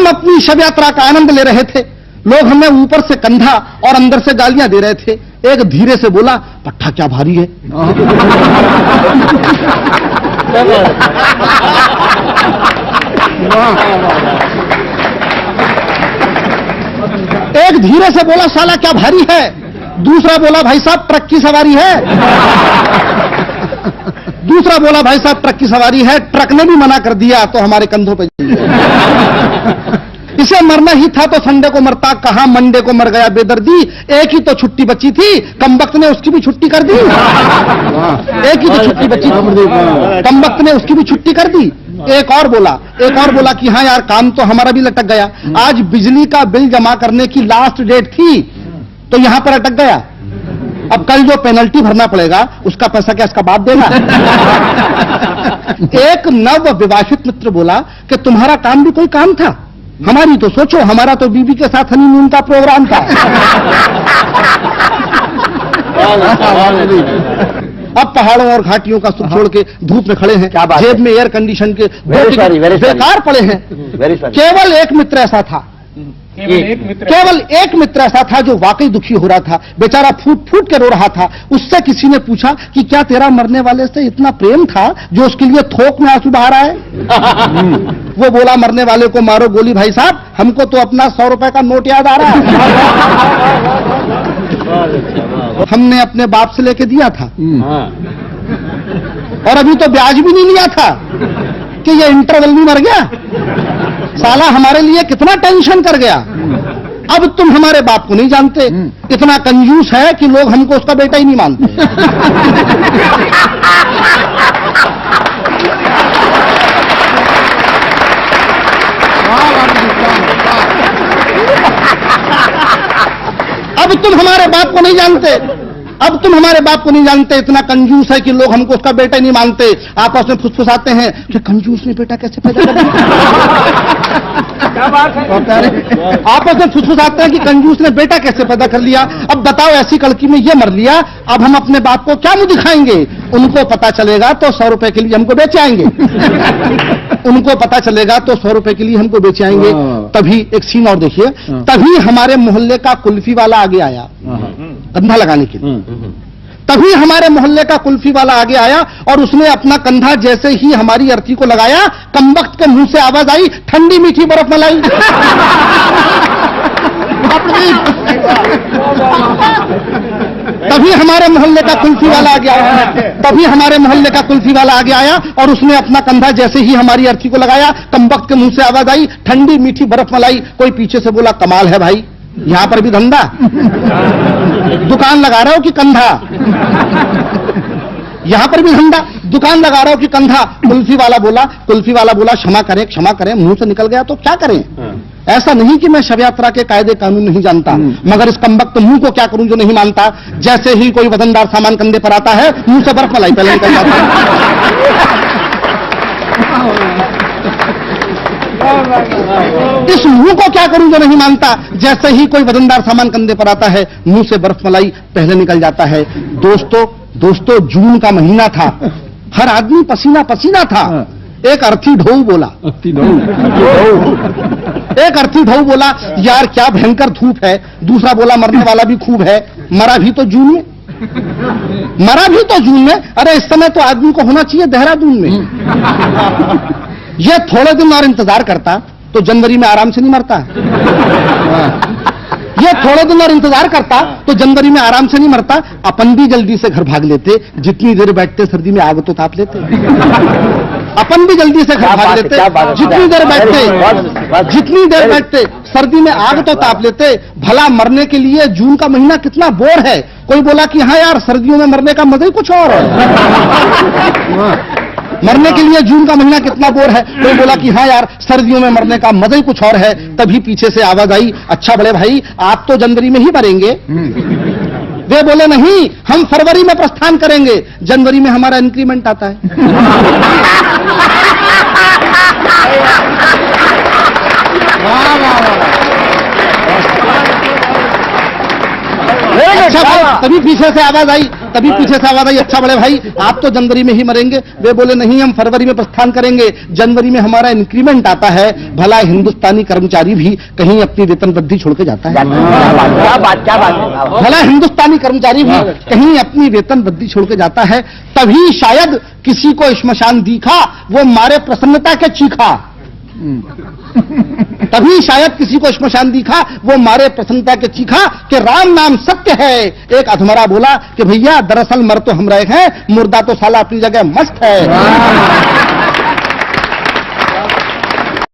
अपनी शव यात्रा का आनंद ले रहे थे। लोग हमें ऊपर से कंधा और अंदर से गालियां दे रहे थे। एक धीरे से बोला, पट्टा क्या भारी है। एक धीरे से बोला, साला क्या भारी है। दूसरा बोला, भाई साहब ट्रक की सवारी है। दूसरा बोला, भाई साहब ट्रक की सवारी है। ट्रक ने भी मना कर दिया तो हमारे कंधों पे इसे मरना ही था तो संडे को मरता, कहां मंडे को मर गया बेदर्दी। एक ही तो छुट्टी बची थी, कमबख्त ने उसकी भी छुट्टी कर दी। एक ही तो छुट्टी बची थी, कमबख्त ने उसकी भी छुट्टी कर दी। एक और बोला कि हाँ यार काम तो हमारा भी लटक गया। आज बिजली का बिल जमा करने की लास्ट डेट थी तो यहां पर अटक गया। अब कल जो पेनल्टी भरना पड़ेगा उसका पैसा क्या इसका बाप देगा। एक नव विवाहित मित्र बोला कि तुम्हारा काम भी कोई काम था, हमारी तो सोचो, हमारा तो बीबी के साथ हनीमून का प्रोग्राम था। अब पहाड़ों और घाटियों का सुख छोड़ के धूप में खड़े हैं, जेब में एयर कंडीशन के बेकार पड़े हैं। केवल एक मित्र ऐसा था, केवल एक मित्र ऐसा था जो वाकई दुखी हो रहा था। बेचारा फूट फूट के रो रहा था। उससे किसी ने पूछा कि क्या तेरा मरने वाले से इतना प्रेम था जो उसके लिए थोक में आंसू बहा रहा है। वो बोला, मरने वाले को मारो गोली भाई साहब, हमको तो अपना 100 रुपए का नोट याद आ रहा है। हमने अपने बाप से लेके दिया था और अभी तो ब्याज भी नहीं लिया था कि ये इंटरवल भी मर गया। साला हमारे लिए कितना टेंशन कर गया। अब तुम हमारे बाप को नहीं जानते, इतना कंजूस है कि लोग हमको उसका बेटा ही नहीं मानते। अब तुम हमारे बाप को नहीं जानते, अब तुम हमारे बाप को नहीं जानते, इतना कंजूस है कि लोग हमको उसका बेटा नहीं मानते। आपस में फुसफुसाते हैं कि कंजूस ने बेटा कैसे पैदा कर दिया। आपस में फुसफुसाते हैं कि कंजूस ने बेटा कैसे पैदा कर लिया। अब बताओ ऐसी कड़की में ये मर लिया, अब हम अपने बाप को क्या मुंह दिखाएंगे। उनको पता चलेगा तो 100 रुपए के लिए हमको बेचे आएंगे। उनको पता चलेगा तो 100 रुपए के लिए हमको बेचे आएंगे। तभी एक सीन और देखिए, तभी हमारे मोहल्ले का कुल्फी वाला आगे आया कंधा लगाने के लिए। तभी हमारे मोहल्ले का कुल्फी वाला आगे आया और उसने अपना कंधा जैसे ही हमारी अर्थी को लगाया, कमबख्त के मुंह से आवाज आई, ठंडी मीठी बर्फ मलाई। तभी हमारे मोहल्ले का कुल्फी वाला आगे आया, तभी हमारे मोहल्ले का कुल्फी वाला आगे आया और उसने अपना कंधा जैसे ही हमारी अर्थी को लगाया, कमबख्त के मुंह से आवाज आई, ठंडी मीठी बर्फ मलाई। कोई पीछे से बोला, कमाल है भाई, यहां पर भी धंधा, दुकान लगा रहे हो कि कंधा। यहां पर भी धंधा, दुकान लगा रहे हो कि कंधा। कुल्फी वाला बोला, क्षमा करें, मुंह से निकल गया तो क्या करें। ऐसा नहीं कि मैं शव यात्रा के कायदे कानून नहीं जानता, मगर इस कमबख्त मुंह को क्या करूं जो नहीं मानता। जैसे ही कोई वजनदार सामान कंधे पर आता है, मुंह से बर्फ मलाई पहले निकल जाता है। इस मुंह को क्या करूं जो नहीं मानता। जैसे ही कोई वजनदार सामान कंधे पर आता है, मुंह से बर्फ मलाई पहले निकल जाता है। दोस्तों जून का महीना था, हर आदमी पसीना पसीना था। एक अर्थी ढोऊ बोला, एक अर्थी ढोऊ बोला, यार क्या भयंकर धूप है। दूसरा बोला, मरने वाला भी खूब है, मरा भी तो जून में, मरा भी तो जून में। अरे इस समय तो आदमी को होना चाहिए देहरादून में। ये थोड़े दिन और इंतजार करता तो जनवरी में आराम से नहीं मरता। ये थोड़े दिन और इंतजार करता तो जनवरी में आराम से नहीं मरता। अपन भी जल्दी से घर भाग लेते, जितनी देर बैठते सर्दी में आग तो ताप लेते। अपन भी जल्दी से घर भाग लेते, जितनी देर बैठते सर्दी में आग तो ताप लेते। भला मरने के लिए जून का महीना कितना बोर है। कोई बोला कि हाँ यार सर्दियों में मरने का मजा ही कुछ और है। मरने के लिए जून का महीना कितना बोर है। कोई बोला कि हाँ यार सर्दियों में मरने का मजा ही कुछ और है। तभी पीछे से आवाज आई, अच्छा बड़े भाई आप तो जनवरी में ही मरेंगे। वे बोले नहीं, हम फरवरी में प्रस्थान करेंगे, जनवरी में हमारा इंक्रीमेंट आता है। अच्छा तभी पीछे से आवाज आई, तभी पीछे से आवाज आई, अच्छा बड़े भाई आप तो जनवरी में ही मरेंगे। वे बोले नहीं, हम फरवरी में प्रस्थान करेंगे, जनवरी में हमारा इंक्रीमेंट आता है। भला हिंदुस्तानी कर्मचारी भी कहीं अपनी वेतन वृद्धि छोड़ के जाता है? क्या बात, भला हिंदुस्तानी कर्मचारी भी कहीं अपनी वेतन वृद्धि छोड़ के जाता है? तभी शायद किसी को श्मशान दिखा, वो मारे प्रसन्नता के चीखा। तभी शायद किसी को श्मशान दिखा, वो मारे प्रसन्नता के चीखा कि राम नाम सत्य है। एक अधमरा बोला कि भैया दरअसल मर तो हम रहे हैं, मुर्दा तो साला अपनी जगह मस्त है।